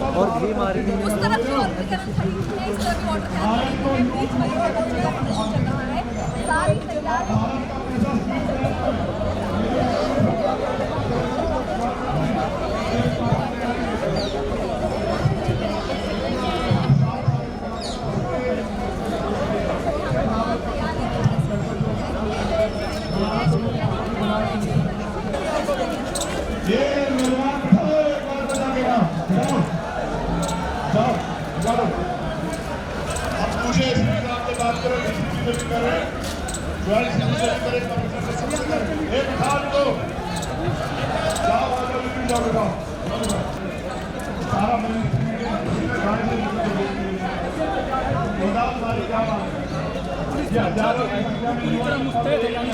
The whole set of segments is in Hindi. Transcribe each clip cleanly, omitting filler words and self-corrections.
और घी मारी उस तरफ की वाटर कैनन खड़ी है, इस तरफ की वाटर कैनन खड़ी है, बीच में चल रहा है, सारी तैयारी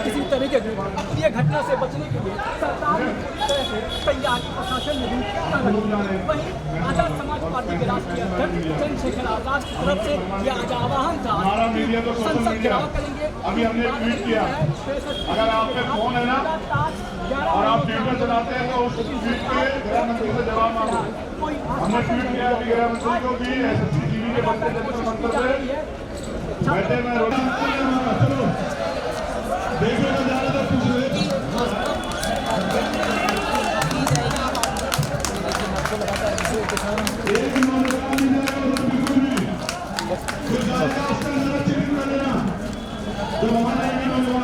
किसी तरीके की ये घटना से बचने के लिए सरकार तैयारी प्रशासन ने भी वहीं आजाद समाज पार्टी के राष्ट्रीय अध्यक्ष चंद्रशेखर आजाद की तरफ से यह आज आह्वान था। संसद घेराव करेंगे। अभी हमने ट्वीट किया, अगर आप पे फोन है ना और आप ट्विटर चलाते हैं तो उस ट्वीट पे गृह मंत्री से जवाब मांगो। हमने ट्वीट किया कि गृह मंत्री को भी एसएससी टीवी के बच्चे मंतव्य बैठे में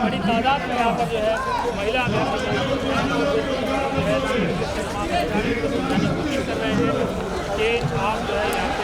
बड़ी तादाद में यहाँ पर जो है महिला कर रहे हैं कि आप जो है यहाँ पे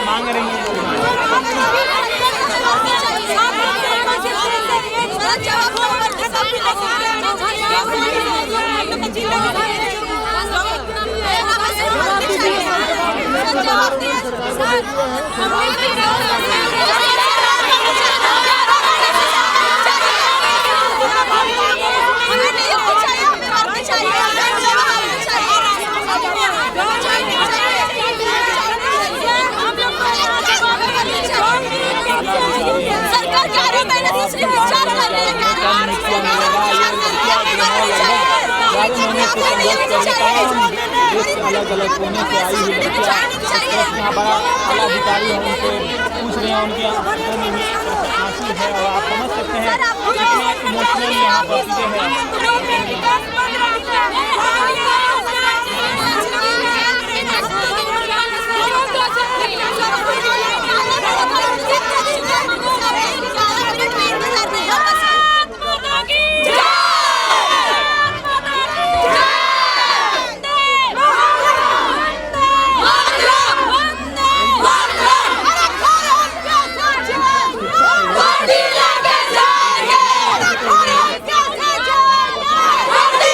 मांग रही है। सरकार 11 महीने से सिर्फ विचार कर रही है। अलग अलग कोने से आई हुई यहाँ बड़ा आला अधिकारी हैं, उनसे पूछ रहे हैं, उनके आंखों में भी आंसू है और आप समझ सकते हैं कितने इमोशनल यहाँ पर चीजें हैं।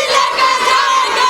लेके जाएंगे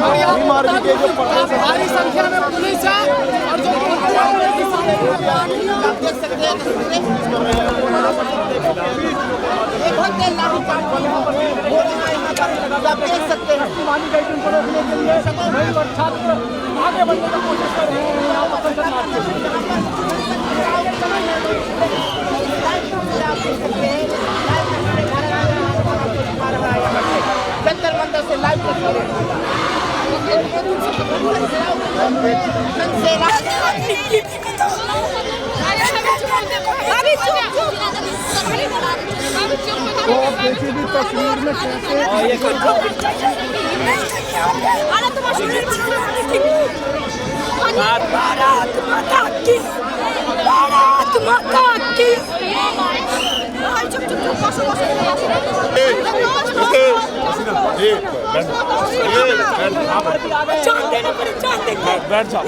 भारी संख्या में पुलिस है और जो देख सकते हैं मानी गई उनको रोकने के लिए छात्र आगे बढ़ने की कोशिश कर रहे हैं। जंतर मंतर से लाइव तस्वीरें तस्वीर में बैठ जाओ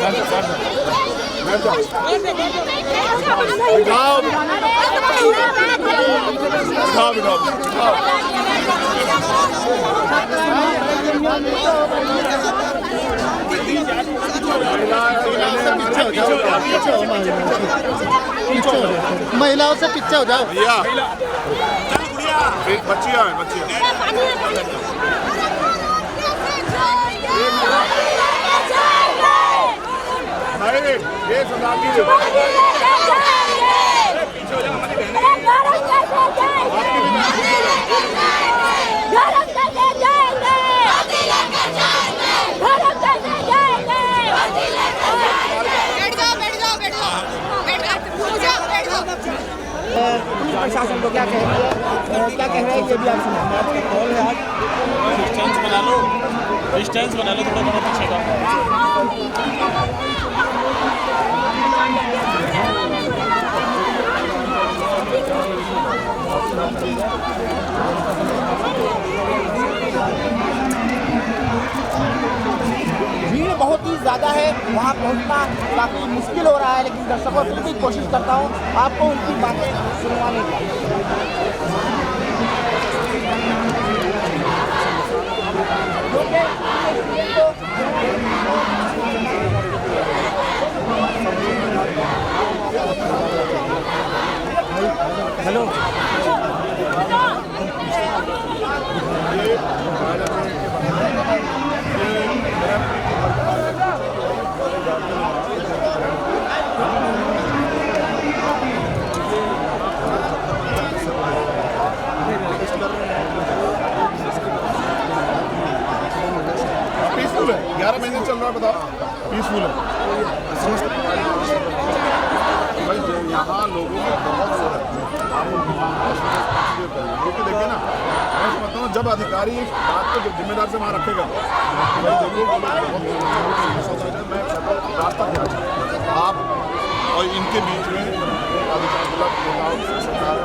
महिलाओं से पीछे हो जाओ भैया बच्चियां हैं ये सरदार जी प्रशासन को क्या कह रहे हैं ये भी आप सुनाएं। डिस्टेंस बना लो थोड़ा थोड़ा पीछे का। भीड़ बहुत ही ज़्यादा है, वहाँ पहुँचना काफ़ी मुश्किल हो रहा है, लेकिन दर्शकों से भी कोशिश करता हूँ आपको उनकी बातें सुनवाने की। हेलो पीसफुल है, 11 महीने चल रहा है, बताओ पीसफुल है। भाई यहाँ लोगों में बहुत हो रहा है, आप क्योंकि देखिए ना, मैं समझता हूँ जब अधिकारी इस बात को जिम्मेदार से वहाँ रखेगा, भाई देखो मैं रास्ता क्या है आप और इनके बीच में अधिकारी सरकार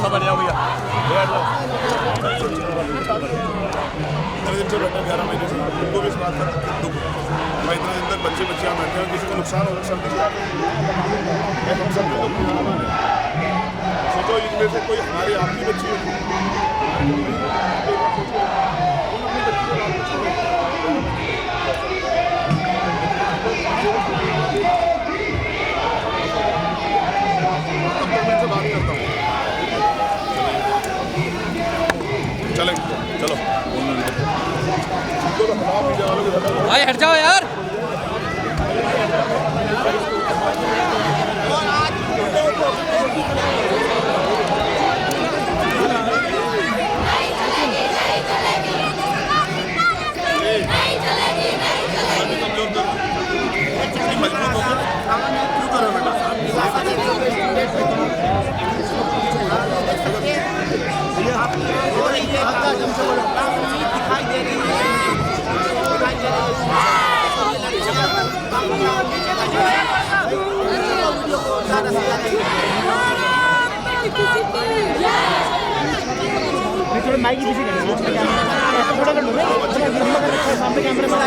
बढ़िया भैया ग्यारह महीने से उनको भी इस बात का दुख भाई इतना दिन तक बच्चे बच्चियाँ बैठे हैं, किसी को नुकसान होगा सोचो इनमें से कोई हमारी आपकी बच्ची है बात करता हूँ चलें चलो भाई हट जाओ यार। थोड़ा थोड़ा माइक पीछे थोड़ा कर लो सामने कैमरे में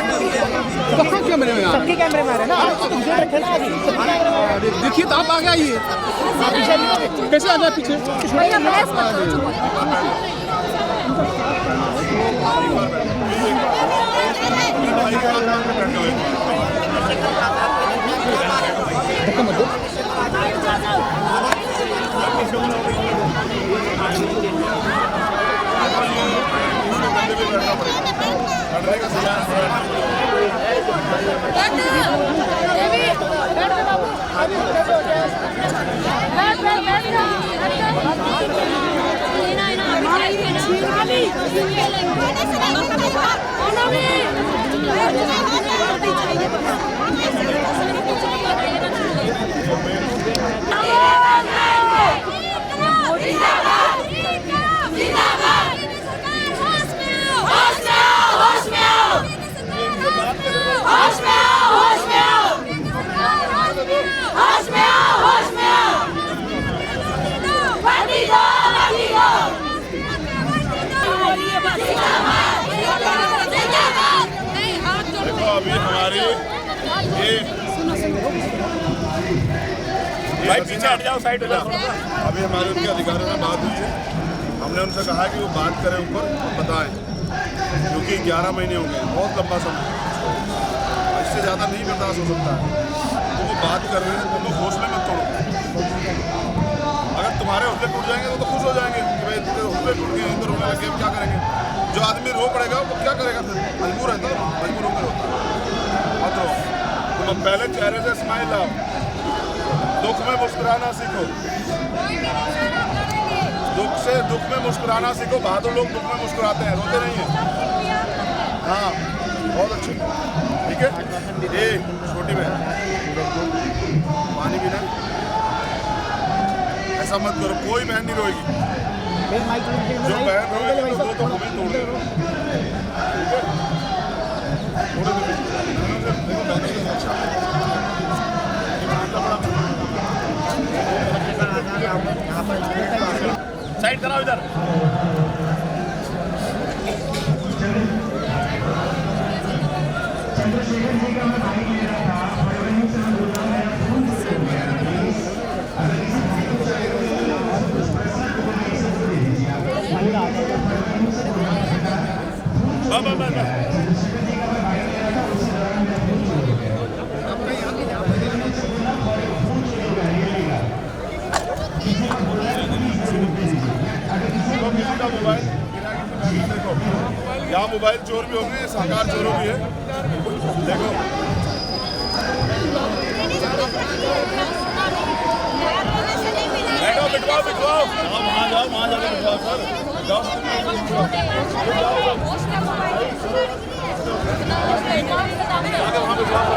कहाँ कैमरे में सबके कैमरे में आ रहे हैं ना पीछे रखे ना अभी देखिए तो आप आगे आइए कैसे आ जाए पीछे भैया बहस मत करो, चुप हो अभी हमारी भाई पीछे हट जाओ, साइड हो जाओ। अभी हमारे उनके अधिकारियों में बात हुई है, हमने उनसे कहा कि वो बात करें ऊपर बताएं, क्योंकि 11 महीने हो गए, बहुत लंबा समय, इससे ज़्यादा नहीं बर्दाश्त हो सकता है। तो वो बात कर रहे हैं, तुम लोग हौसले मत तोड़ो। अगर तुम्हारे हौसले टूट जाएंगे तो खुश हो जाएंगे कि भाई हौसले टूट गए, इधर होने लगे, क्या करेंगे। जो आदमी रो पड़ेगा वो क्या करेगा, फिर मजबूर रहता है, मजबूर होकर होता है। मत रो, तुम पहले चेहरे से स्माइल लाओ, दुख में मुस्कुराना सीखो, दुख में मुस्कुराना सीखो। बहादुर लोग दुख में मुस्कुराते हैं, रोते नहीं हैं। हाँ, बहुत अच्छे, ठीक है। ये छोटी बहन पानी पीना, ऐसा मत करो, कोई बहन नहीं रोएगी। जो बहन रोएगी तो दो तो हमें तोड़ दे। साइड कराओ इधर। यहाँ मोबाइल चोर भी होंगे, सरकार चोरों भी है। देखो बैठो, बिठवाओ बिठवाओ, वहाँ जाओ, वहाँ जाकर बिठवाओ सर, जाओ वहाँ बिठवाओ।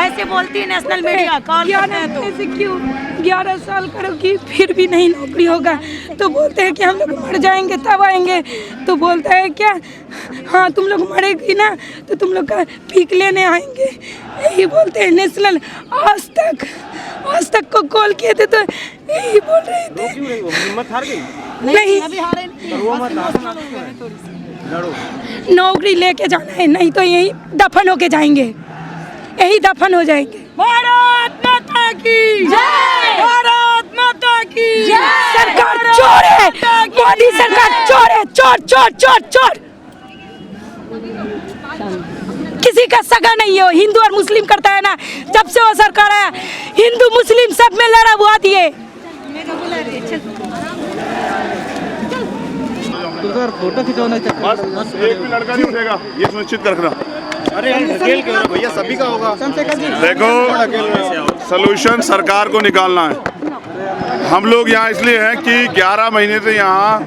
ऐसे बोलती है नेशनल मीडिया, कौन करते हैं तो ऐसे क्यों 11 साल करोगी फिर भी नहीं नौकरी होगा, तो बोलते हैं कि हम लोग मर जाएंगे तब आएंगे, तो बोलता है क्या हाँ तुम लोग मरेगी ना तो तुम लोग का पीक लेने आएंगे, यही बोलते हैं। नेशनल आज तक को कॉल किए थे तो यही बोल रहे थे। हिम्मत हार गई नहीं नौकरी लेके जाना है, नहीं तो यही दफन होके जाएंगे, यही दफन हो जाएंगे। भारत माता की जय, भारत माता की जय। सरकार चोर है, मोदी सरकार चोर है, चोर चोर चोर चोर। किसी का सगा नहीं है, वो हिंदू और मुस्लिम करता है ना। जब से वो सरकार आया हिंदू मुस्लिम सब में लड़ा हुआ दिए। बस एक भी लड़का नहीं उठेगा, ये सुनिश्चित कर रखना। अरे ढकेल क्यों रहे भैया, सभी का होगा। देखो सलूशन सरकार को निकालना है। हम लोग यहाँ इसलिए हैं कि 11 महीने से यहाँ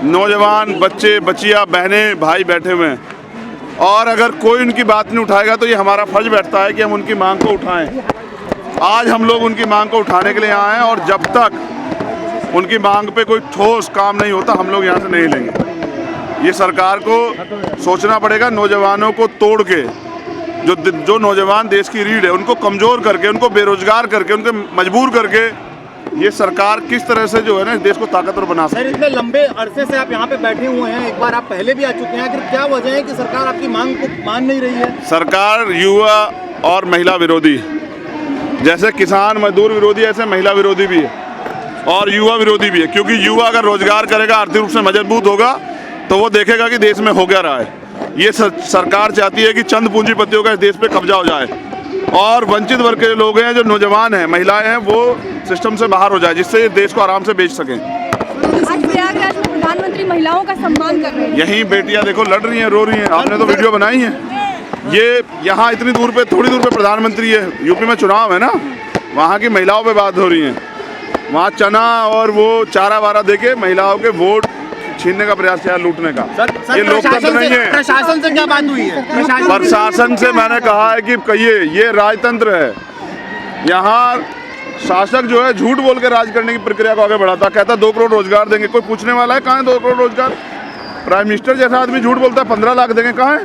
नौजवान बच्चे बच्चियाँ बहनें भाई बैठे हुए हैं, और अगर कोई उनकी बात नहीं उठाएगा तो ये हमारा फर्ज बैठता है कि हम उनकी मांग को उठाएं। आज हम लोग उनकी मांग को उठाने के लिए यहाँ आए हैं, और जब तक उनकी मांग पे कोई ठोस काम नहीं होता हम लोग यहाँ से नहीं लेंगे। ये सरकार को सोचना पड़ेगा, नौजवानों को तोड़ के जो नौजवान देश की रीढ़ है उनको कमज़ोर करके, उनको बेरोजगार करके, उनको मजबूर करके ये सरकार किस तरह से जो है ना देश को ताकतवर बना सकती है। इतने लंबे अरसे से आप यहाँ पे बैठे हुए हैं, एक बार आप पहले भी आ चुके हैं, आखिर क्या वजह है कि सरकार आपकी मांग को मान नहीं रही है? सरकार युवा और महिला विरोधी, जैसे किसान मजदूर विरोधी ऐसे महिला विरोधी भी है और युवा विरोधी भी है। क्योंकि युवा अगर रोजगार करेगा, आर्थिक रूप से मजबूत होगा, तो वो देखेगा कि देश में हो क्या रहा है। ये सरकार चाहती है कि चंद पूंजीपतियों का इस देश पे कब्जा हो जाए, और वंचित वर्ग के लोग हैं, जो नौजवान हैं, महिलाएं हैं, वो सिस्टम से बाहर हो जाए, जिससे ये देश को आराम से बेच सकें। आज प्रयागराज में प्रधानमंत्री महिलाओं का सम्मान कर रहे हैं। यहीं बेटियां देखो लड़ रही हैं, रो रही हैं, आपने तो वीडियो बनाई है। ये यहाँ इतनी दूर पे, थोड़ी दूर पे प्रधानमंत्री है, यूपी में चुनाव है ना, वहाँ की महिलाओं पे बात हो रही है। वहाँ चना और वो चारा वारा देके महिलाओं के वोट छीनने का प्रयास किया, लूटने का। ये लोकतंत्र नहीं है। प्रशासन से क्या बात हुई है? प्रशासन से मैंने कहा है कि कहिए, ये राजतंत्र है। यहाँ शासक जो है झूठ बोल के राज करने की प्रक्रिया को आगे बढ़ाता, कहता 2 करोड़ रोजगार देंगे। कोई पूछने वाला है कहाँ है 2 करोड़ रोजगार? प्राइम मिनिस्टर जैसा आदमी झूठ बोलता है 15 लाख देंगे, कहाँ है?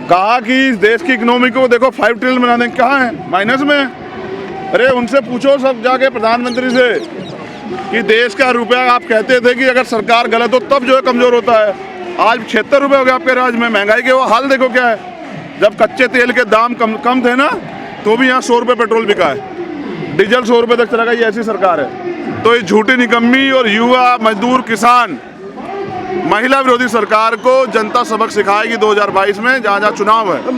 कहा कि देश की इकोनॉमी को देखो 5 ट्रिलियन बना देंगे, कहाँ है? माइनस में। अरे उनसे पूछो सब जाके प्रधानमंत्री से कि देश का रुपया, आप कहते थे कि अगर सरकार गलत हो तब जो है कमजोर होता है। आज 76 रुपये हो गए आपके राज्य में। महंगाई के वो हाल देखो क्या है। जब कच्चे तेल के दाम कम थे ना, तो भी यहाँ 100 रुपये पेट्रोल बिका है, डीजल 100 रुपये तक चला गया। ये ऐसी सरकार है। तो ये झूठी निकम्मी और युवा मजदूर किसान महिला विरोधी सरकार को जनता सबक सिखाएगी 2022 में, जहाँ जहाँ चुनाव है।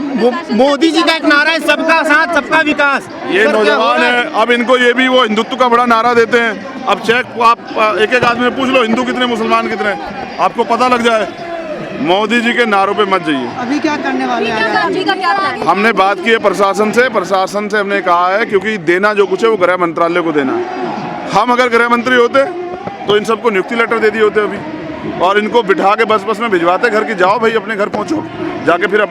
मोदी जी का एक नारा है, सबका साथ सबका विकास। ये नौजवान है, अब इनको ये भी वो हिंदुत्व का बड़ा नारा देते हैं। अब चेक आप एक आदमी से पूछ लो हिंदू कितने, मुसलमान कितने, आपको पता लग जाए। मोदी जी के नारों पे मत जाइए। अभी क्या करने वाले हैं? हमने बात की है प्रशासन से हमने कहा है, क्योंकि देना जो कुछ है वो गृह मंत्रालय को देना है। हम अगर गृह मंत्री होते तो इन सबको नियुक्ति लेटर दे दिए होते अभी, और इनको बिठा के बस में भिजवाते घर की, जाओ भाई अपने घर पहुंचो, जाके फिर अपना